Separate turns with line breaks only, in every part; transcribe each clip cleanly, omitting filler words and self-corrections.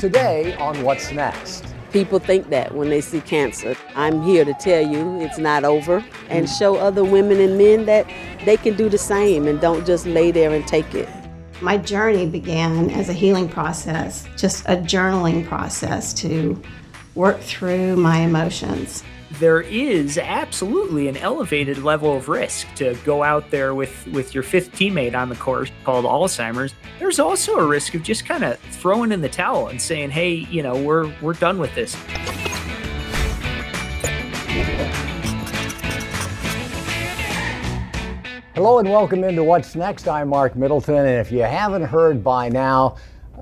Today on What's Next.
People think that when they see cancer. I'm here to tell you it's not over and show other women and men that they can do the same and don't just lay there and take it.
My journey began as a healing process, just a journaling process to work through my emotions.
There is absolutely an elevated level of risk to go out there with your fifth teammate on the course called Alzheimer's. There's also a risk of just kind of throwing in the towel and saying, hey, we're done with this.
Hello and welcome into What's Next. I'm Mark Middleton, and if you haven't heard by now,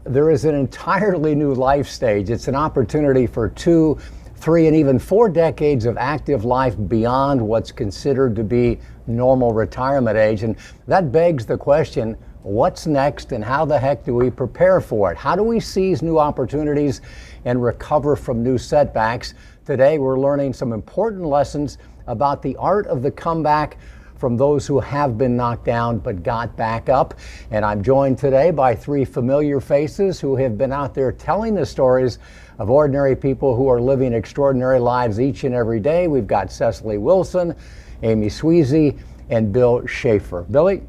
there is an entirely new life stage. It's an opportunity for 2, 3, and even 4 decades of active life beyond what's considered to be normal retirement age. And that begs the question, what's next and how the heck do we prepare for it? How do we seize new opportunities and recover from new setbacks? Today, we're learning some important lessons about the art of the comeback from those who have been knocked down but got back up. And I'm joined today by 3 familiar faces who have been out there telling the stories of ordinary people who are living extraordinary lives each and every day. We've got Cecily Wilson, Amy Sweezy, and Bill Schaefer. Billy?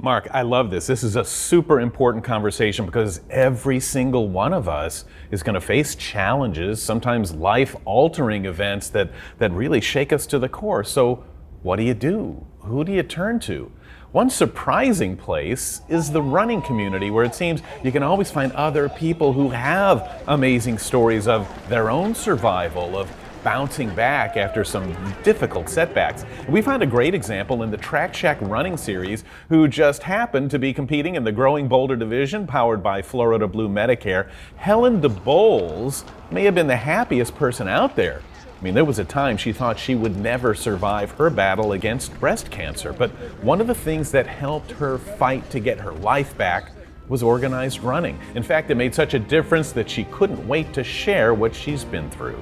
Mark, I love this. This is a super important conversation because every single one of us is going to face challenges, sometimes life-altering events that really shake us to the core. So what do you do? Who do you turn to? One surprising place is the running community, where it seems you can always find other people who have amazing stories of their own survival, of bouncing back after some difficult setbacks. We found a great example in the Track Shack running series, who just happened to be competing in the growing Boulder division powered by Florida Blue Medicare. Helen Deboles may have been the happiest person out there. I mean, there was a time she thought she would never survive her battle against breast cancer, but one of the things that helped her fight to get her life back was organized running. In fact, it made such a difference that she couldn't wait to share what she's been through.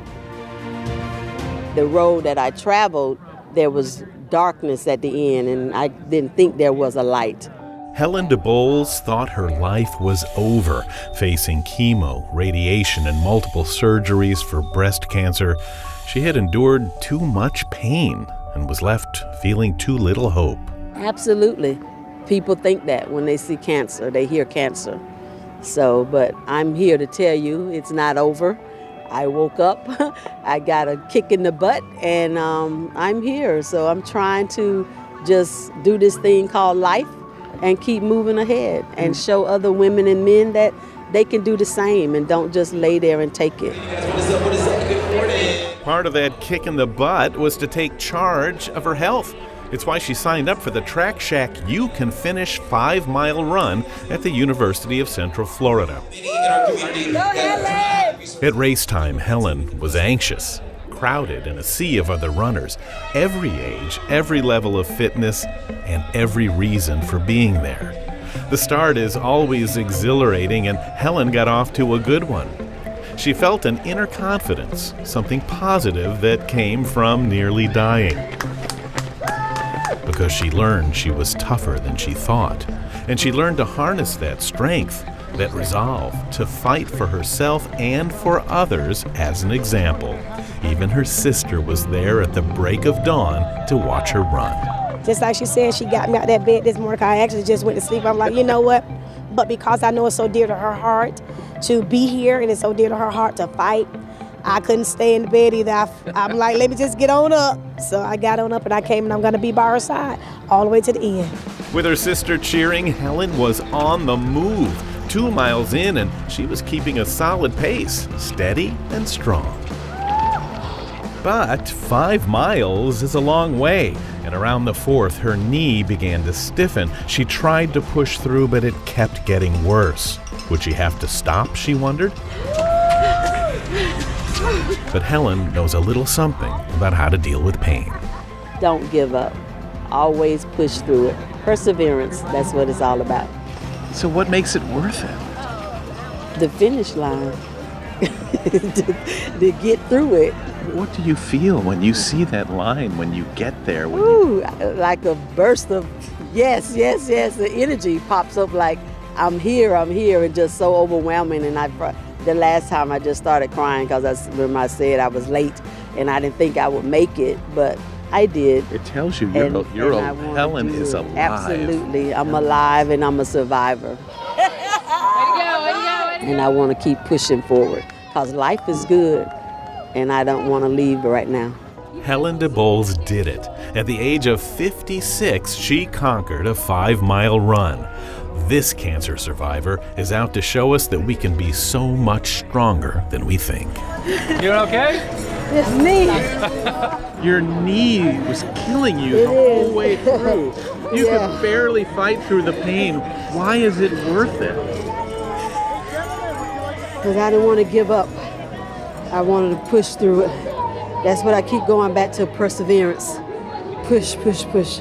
The road that I traveled, there was darkness at the end, and I didn't think there was a light.
Helen Deboles thought her life was over, facing chemo, radiation, and multiple surgeries for breast cancer. She had endured too much pain and was left feeling too little hope.
Absolutely. People think that when they see cancer, they hear cancer. But I'm here to tell you it's not over. I woke up, I got a kick in the butt, and I'm here. So I'm trying to just do this thing called life and keep moving ahead and show other women and men that they can do the same and don't just lay there and take it.
What is up? Good morning.
Part of that kick in the butt was to take charge of her health. It's why she signed up for the Track Shack You Can Finish 5-mile run at the University of Central Florida.
Go, Helen!
At race time, Helen was anxious, crowded in a sea of other runners, every age, every level of fitness, and every reason for being there. The start is always exhilarating, and Helen got off to a good one. She felt an inner confidence, something positive that came from nearly dying. Because she learned she was tougher than she thought, and she learned to harness that strength, that resolve, to fight for herself and for others as an example. Even her sister was there at the break of dawn to watch her run.
Just like she said, she got me out of that bed this morning. I actually just went to sleep. I'm like, you know what? But because I know it's so dear to her heart to be here, and it's so dear to her heart to fight, I couldn't stay in the bed either. I'm like, let me just get on up. So I got on up and I came, and I'm going to be by her side all the way to the end.
With her sister cheering, Helen was on the move. 2 miles in, and she was keeping a solid pace, steady and strong. But 5 miles is a long way, and around the 4th, her knee began to stiffen. She tried to push through, but it kept getting worse. Would she have to stop, she wondered? But Helen knows a little something about how to deal with pain.
Don't give up. Always push through it. Perseverance, that's what it's all about.
So what makes it worth it?
The finish line. to get through it.
What do you feel when you see that line, when you get there?
Ooh, like a burst of yes. The energy pops up like, I'm here, and just so overwhelming. And the last time I just started crying because when I said I was late and I didn't think I would make it, but I did.
It tells you
And
Helen is alive.
Absolutely. I'm alive and I'm a survivor. And I want to keep pushing forward because life is good and I don't want to leave right now.
Helen Deboles did it. At the age of 56, she conquered a 5-mile run. This cancer survivor is out to show us that we can be so much stronger than we think.
You okay?
It's me.
Your knee was killing you the whole way through. You could barely fight through the pain. Why is it worth it?
Because I didn't want to give up. I wanted to push through it. That's what I keep going back to, perseverance. Push, push, push.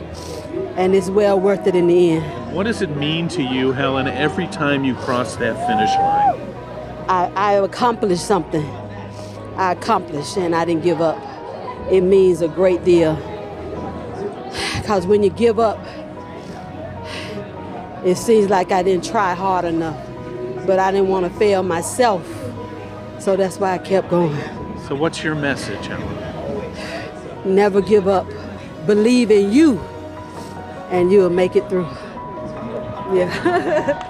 And it's well worth it in the end.
What does it mean to you, Helen, every time you cross that finish line?
I accomplished something. I accomplished and I didn't give up. It means a great deal. Because when you give up, it seems like I didn't try hard enough. But I didn't want to fail myself. So that's why I kept going.
So what's your message, Helen?
Never give up. Believe in you, and you'll make it through. Yeah.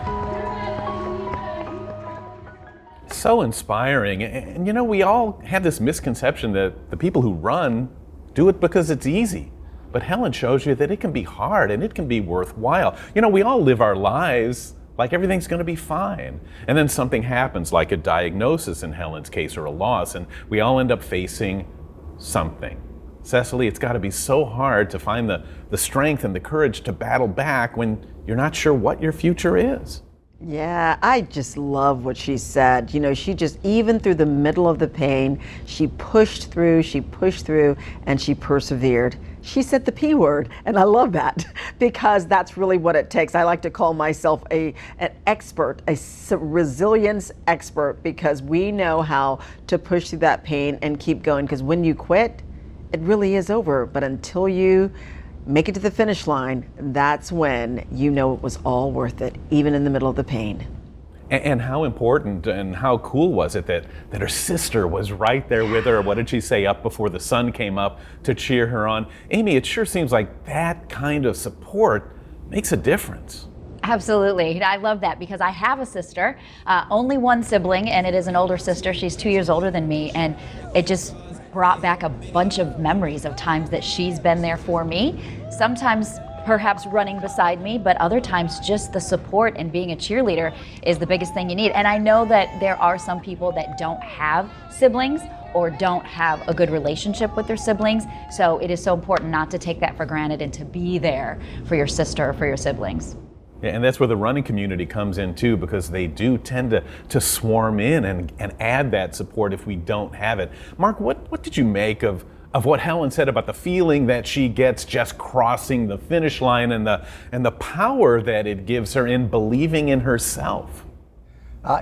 So inspiring. And you know, we all have this misconception that the people who run do it because it's easy. But Helen shows you that it can be hard and it can be worthwhile. You know, we all live our lives like everything's going to be fine. And then something happens, like a diagnosis in Helen's case, or a loss, and we all end up facing something. Cecily, it's got to be so hard to find the strength and the courage to battle back when you're not sure what your future is.
Yeah, I just love what she said. You know, she just, even through the middle of the pain, she pushed through, and she persevered. She said the P word, and I love that because that's really what it takes. I like to call myself an expert, a resilience expert, because we know how to push through that pain and keep going, because when you quit, it really is over. But until you make it to the finish line, that's when you know it was all worth it, even in the middle of the pain.
And how important and how cool was it that her sister was right there with her? What did she say, up before the sun came up, to cheer her on? Amy, it sure seems like that kind of support makes a difference.
Absolutely. I love that because I have a sister, only one sibling, and it is an older sister. She's 2 years older than me, and it just brought back a bunch of memories of times that she's been there for me. Sometimes perhaps running beside me, but other times just the support and being a cheerleader is the biggest thing you need. And I know that there are some people that don't have siblings or don't have a good relationship with their siblings. So it is so important not to take that for granted and to be there for your sister or for your siblings.
Yeah, and that's where the running community comes in too, because they do tend to swarm in and add that support if we don't have it. Mark, what did you make of what Helen said about the feeling that she gets just crossing the finish line, and the power that it gives her in believing in herself?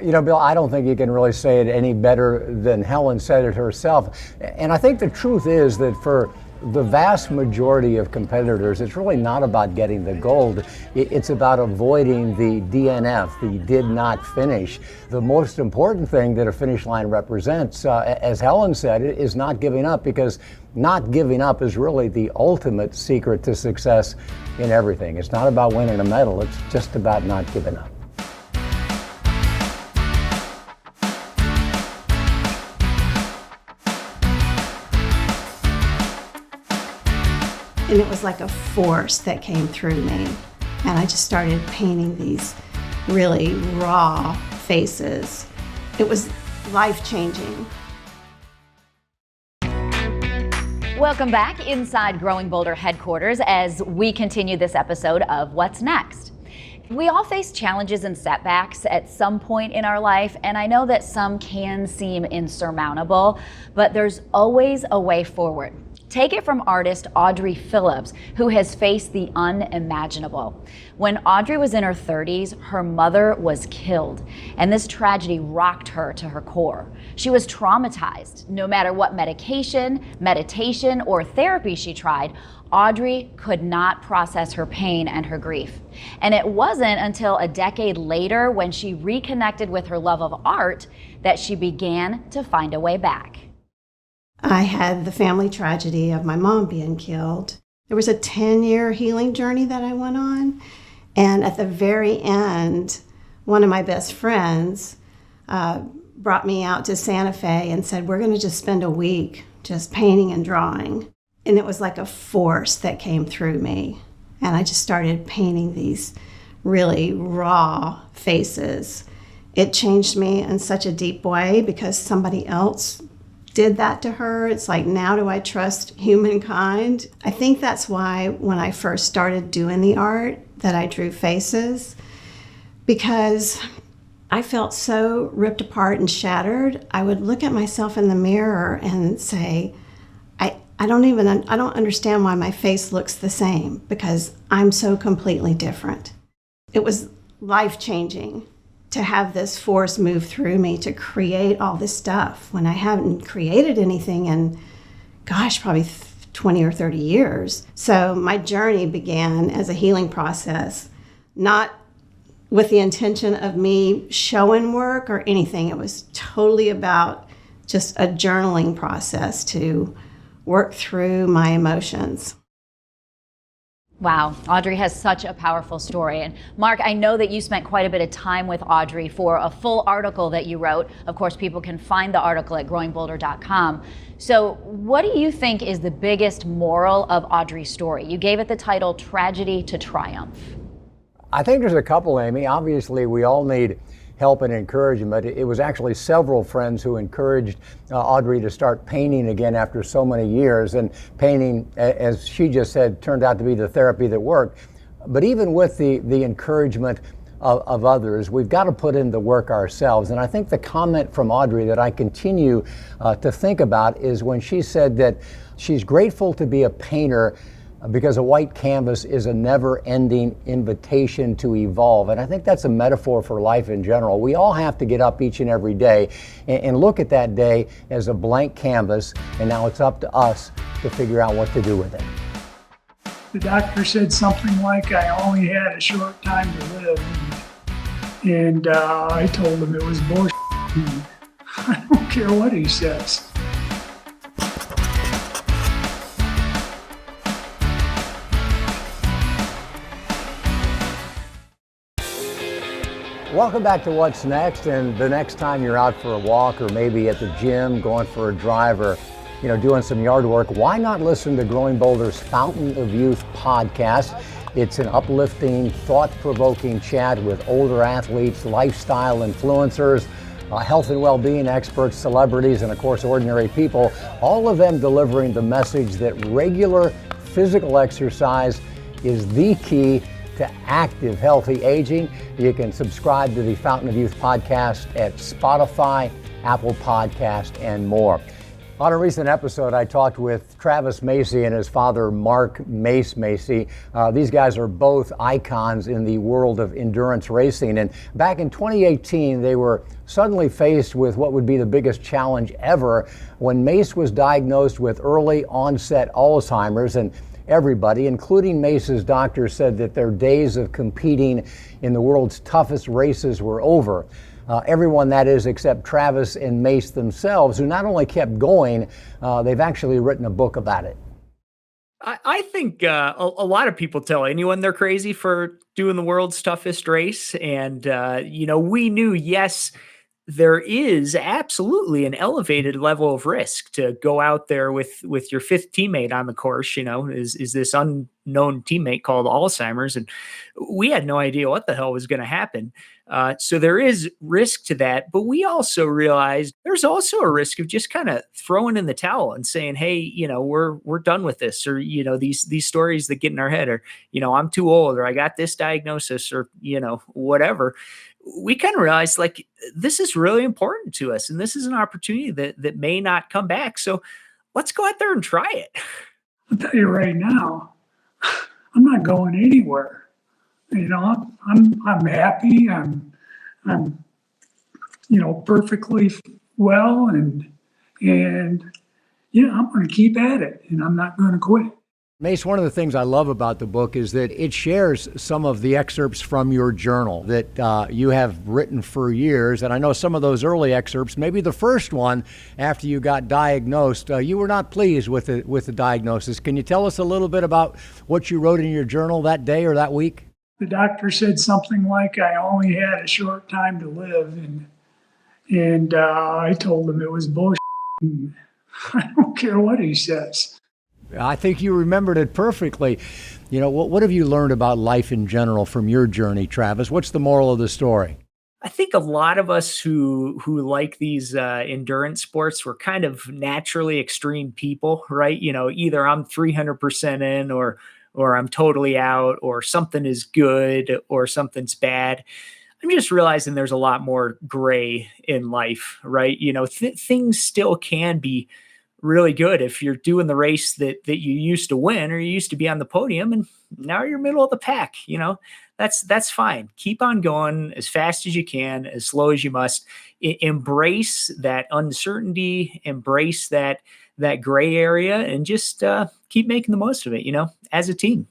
You know, Bill, I don't think you can really say it any better than Helen said it herself. And I think the truth is that for the vast majority of competitors, it's really not about getting the gold. It's about avoiding the DNF, the did not finish. The most important thing that a finish line represents, as Helen said, is not giving up, because not giving up is really the ultimate secret to success in everything. It's not about winning a medal, it's just about not giving up.
And it was like a force that came through me. And I just started painting these really raw faces. It was life-changing.
Welcome back inside Growing Bolder headquarters as we continue this episode of What's Next. We all face challenges and setbacks at some point in our life, and I know that some can seem insurmountable, but there's always a way forward. Take it from artist Audrey Phillips, who has faced the unimaginable. When Audrey was in her 30s, her mother was killed, and this tragedy rocked her to her core. She was traumatized. No matter what medication, meditation, or therapy she tried, Audrey could not process her pain and her grief. And it wasn't until a decade later, when she reconnected with her love of art, that she began to find a way back.
I had the family tragedy of my mom being killed. There was a 10-year healing journey that I went on. And at the very end, one of my best friends brought me out to Santa Fe and said, we're going to just spend a week just painting and drawing. And it was like a force that came through me. And I just started painting these really raw faces. It changed me in such a deep way because somebody else did that to her. It's like, now do I trust humankind? I think that's why when I first started doing the art that I drew faces, because I felt so ripped apart and shattered. I would look at myself in the mirror and say, I don't understand why my face looks the same, because I'm so completely different. It was life-changing to have this force move through me to create all this stuff when I haven't created anything in, gosh, probably 20 or 30 years. So my journey began as a healing process, not with the intention of me showing work or anything. It was totally about just a journaling process to work through my emotions.
Wow, Audrey has such a powerful story. And Mark, I know that you spent quite a bit of time with Audrey for a full article that you wrote. Of course, people can find the article at growingbolder.com. So what do you think is the biggest moral of Audrey's story? You gave it the title, Tragedy to Triumph.
I think there's a couple, Amy. Obviously, we all need help and encouragement. It was actually several friends who encouraged Audrey to start painting again after so many years. And painting, as she just said, turned out to be the therapy that worked. But even with the encouragement of others, we've got to put in the work ourselves. And I think the comment from Audrey that I continue to think about is when she said that she's grateful to be a painter because a white canvas is a never-ending invitation to evolve. And I think that's a metaphor for life in general. We all have to get up each and every day and look at that day as a blank canvas, and now it's up to us to figure out what to do with it.
The doctor said something like I only had a short time to live, and I told him it was bullshit. I don't care what he says.
Welcome back to What's Next, and the next time you're out for a walk or maybe at the gym, going for a drive, or doing some yard work, why not listen to Growing Boulder's Fountain of Youth podcast? It's an uplifting, thought-provoking chat with older athletes, lifestyle influencers, health and well-being experts, celebrities, and of course ordinary people, all of them delivering the message that regular physical exercise is the key to active, healthy aging. You can subscribe to the Fountain of Youth podcast at Spotify, Apple Podcast, and more. On a recent episode, I talked with Travis Macy and his father, Mark Mace Macy. These guys are both icons in the world of endurance racing. And back in 2018, they were suddenly faced with what would be the biggest challenge ever when Mace was diagnosed with early onset Alzheimer's. And everybody, including Mace's doctor, said that their days of competing in the world's toughest races were over. Everyone, that is, except Travis and Mace themselves, who not only kept going, they've actually written a book about it.
I think a lot of people tell anyone they're crazy for doing the world's toughest race. And, we knew, yes, there is absolutely an elevated level of risk to go out there with your fifth teammate on the course, is this unknown teammate called Alzheimer's. And we had no idea what the hell was going to happen. So there is risk to that. But we also realized there's also a risk of just kind of throwing in the towel and saying, hey, we're done with this. Or, these stories that get in our head are, I'm too old, or I got this diagnosis, or, whatever. We kind of realized, this is really important to us, and this is an opportunity that may not come back. So let's go out there and try it.
I'll tell you right now, I'm not going anywhere. You know, I'm happy. I'm perfectly well, and yeah, I'm going to keep at it, and I'm not going to quit.
Mace, one of the things I love about the book is that it shares some of the excerpts from your journal that you have written for years. And I know some of those early excerpts, maybe the first one after you got diagnosed, you were not pleased with the diagnosis. Can you tell us a little bit about what you wrote in your journal that day or that week?
The doctor said something like I only had a short time to live, and I told him it was bullshit. I don't care what he says.
I think you remembered it perfectly. You know, what have you learned about life in general from your journey, Travis? What's the moral of the story?
I think a lot of us who like these endurance sports, we're kind of naturally extreme people, right? You know, either I'm 300% in or I'm totally out, or something is good or something's bad. I'm just realizing there's a lot more gray in life, right? You know, things still can be really good if you're doing the race that you used to win, or you used to be on the podium and now you're middle of the pack. You know, that's fine. Keep on going as fast as you can, as slow as you must. Embrace that uncertainty, embrace that gray area, and just keep making the most of it, you know, as a team.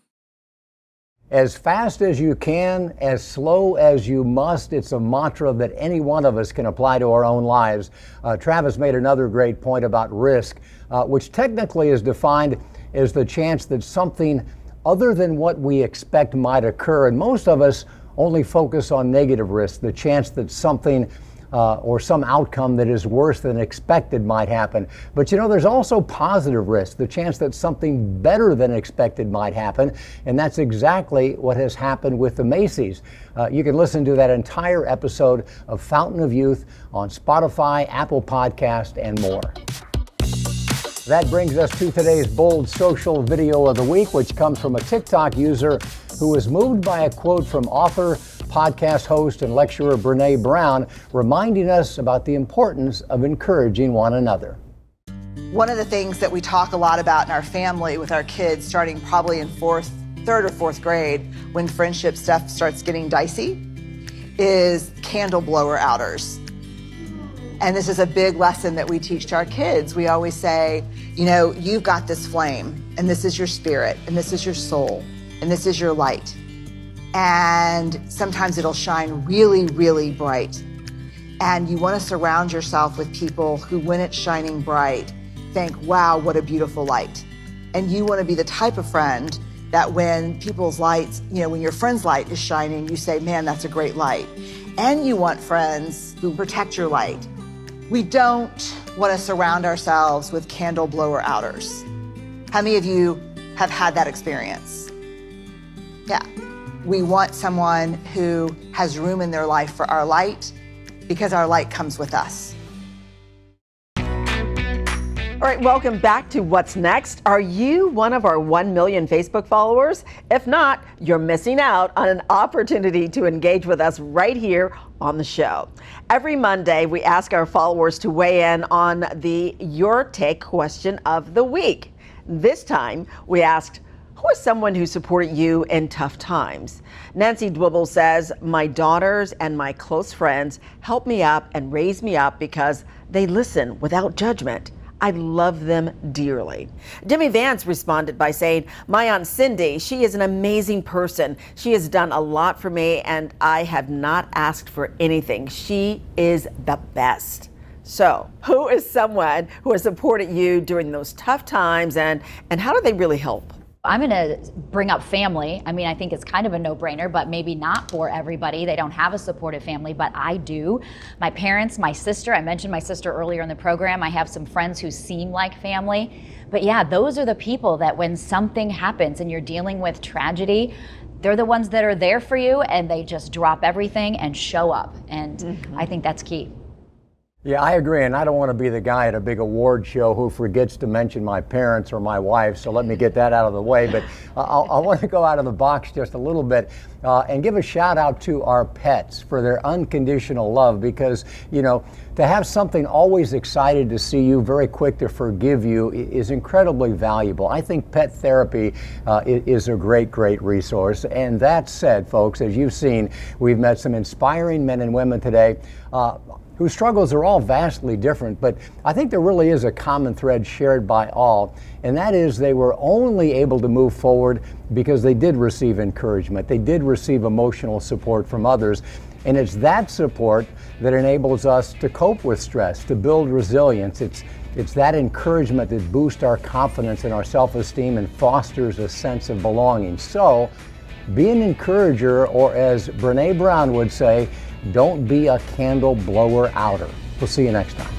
As fast as you can, as slow as you must. It's a mantra that any one of us can apply to our own lives. Travis made another great point about risk, which technically is defined as the chance that something other than what we expect might occur. And most of us only focus on negative risk, the chance that something or some outcome that is worse than expected might happen. But you know, there's also positive risk, the chance that something better than expected might happen. And that's exactly what has happened with the Macy's. You can listen to that entire episode of Fountain of Youth on Spotify, Apple Podcast, and more. That brings us to today's bold social video of the week, which comes from a TikTok user who was moved by a quote from author, podcast host, and lecturer Brene Brown, reminding us about the importance of encouraging one another.
One of the things that we talk a lot about in our family with our kids, starting probably in third or fourth grade, when friendship stuff starts getting dicey, is candle blower outers. And this is a big lesson that we teach to our kids. We always say, you know, you've got this flame, and this is your spirit, and this is your soul, and this is your light. And sometimes it'll shine really, really bright. And you want to surround yourself with people who, when it's shining bright, think, wow, what a beautiful light. And you want to be the type of friend that when people's lights, you know, when your friend's light is shining, you say, man, that's a great light. And you want friends who protect your light. We don't want to surround ourselves with candle blower outers. How many of you have had that experience? Yeah. We want someone who has room in their life for our light, because our light comes with us.
All right, welcome back to What's Next. Are you one of our 1 million Facebook followers? If not, you're missing out on an opportunity to engage with us right here on the show. Every Monday, we ask our followers to weigh in on the Your Take question of the week. This time, we asked, who is someone who supported you in tough times? Nancy Deboles says, my daughters and my close friends help me up and raise me up because they listen without judgment. I love them dearly. Demi Vance responded by saying, my Aunt Cindy, she is an amazing person. She has done a lot for me and I have not asked for anything. She is the best. So, who is someone who has supported you during those tough times and how do they really help?
I'm going to bring up family. I mean, I think it's kind of a no-brainer, but maybe not for everybody. They don't have a supportive family, but I do. My parents, my sister, I mentioned my sister earlier in the program. I have some friends who seem like family. But yeah, those are the people that when something happens and you're dealing with tragedy, they're the ones that are there for you and they just drop everything and show up. And I think that's key.
Yeah, I agree, and I don't want to be the guy at a big award show who forgets to mention my parents or my wife, so let me get that out of the way. But I want to go out of the box just a little bit and give a shout out to our pets for their unconditional love, because, you know, to have something always excited to see you, very quick to forgive you, is incredibly valuable. I think pet therapy is a great, great resource. And that said, folks, as you've seen, we've met some inspiring men and women today whose struggles are all vastly different, but I think there really is a common thread shared by all, and that is they were only able to move forward because they did receive encouragement. They did receive emotional support from others, and it's that support that enables us to cope with stress, to build resilience. It's that encouragement that boosts our confidence and our self-esteem and fosters a sense of belonging. So, be an encourager, or as Brene Brown would say, don't be a candle blower outer. We'll see you next time.